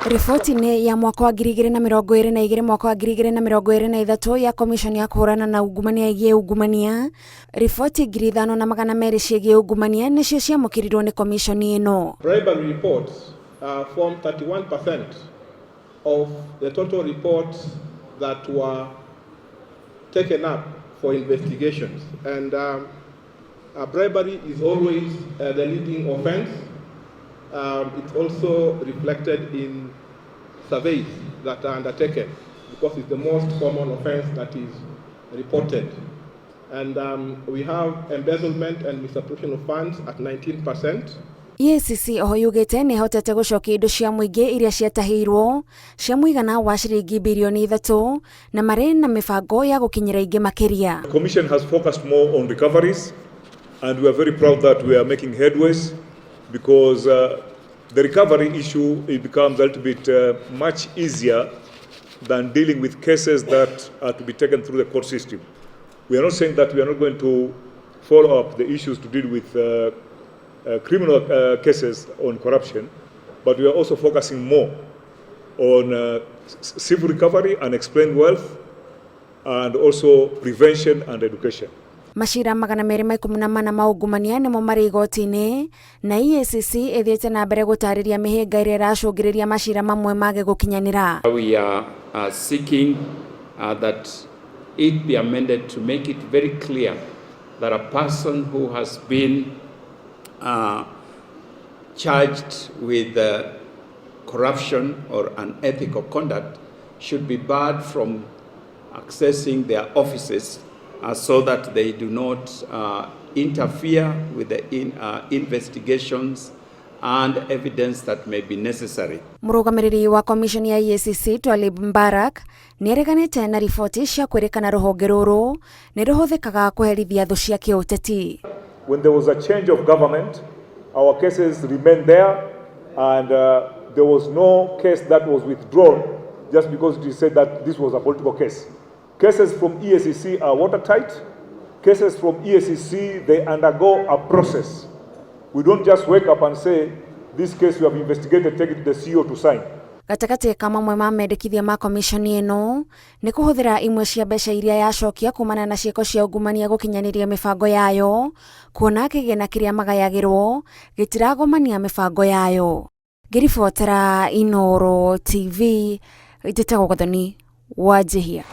Riboti-inĩ ya mwaka wa 2022 mwaka wa 2023 ya Commission ya kũhũrana na ungumania ĩgiĩ ungumania, riboti 5,200 ciĩgiĩ ungumania nĩcio ciamũkĩrirwo nĩ commission ĩno. Bribery reports form 31% of the total reports that were taken up for investigations, and bribery is always the leading offense. It's also reflected in surveys that are undertaken because it's the most common offense that is reported. And we have embezzlement and misappropriation of funds at 19%. EACC oho yugĩte nĩ hotete gũcokia indo cia mũingĩ iria ciatahĩirwo cia mũigana wa ciringi bilioni 3 na marĩ na mĩbango ya gũkinyĩra ingĩ makĩria. The Commission has focused more on recoveries, and we are very proud that we are making headways, because the recovery issue, it becomes a little bit much easier than dealing with cases that are to be taken through the court system. We are not saying that we are not going to follow up the issues to deal with criminal cases on corruption, but we are also focusing more on civil recovery and explained wealth, and also prevention and education. Macira 214 ma ungumania nĩmo marĩ igoti-inĩ, na EACC ĩthiĩte na mbere gũtarĩria mĩhĩnga ĩrĩa ĩracũngĩrĩria macira mamwe mage gũkinyanĩra. We are seeking that it be amended to make it very clear that a person who has been charged with corruption or unethical conduct should be barred from accessing their offices, so that they do not interfere with the investigations and evidence that may be necessary. Mũrũgamĩrĩri wa commission ya EACC Twalib Mbarak nĩereganĩte na riboti cia kwĩrĩkana rũhonge rũrũ nĩ rũhũthĩkaga kũherithia thũ cia kĩũteti. When there was a change of government, our cases remained there, and there was no case that was withdrawn just because it is said that this was a political case. Cases from EACC are watertight. Cases from EACC, they undergo a process. We don't just wake up and say, this case you have investigated, take it to the CEO to sign. Gatagatĩ ka mamwe ma mendekithia ma commission ĩno nĩ kũhũthĩra imwe cia mbeca iria yacokia kumana na ciĩko cia ungumania gũkinyanĩria mĩbango yayo, kuona kĩgĩna kĩrĩa magayagĩrwo gĩtiragomania mĩbango yayo. Ngĩribotera Inooro TV, njĩtagwo Gathoni Wanjihia.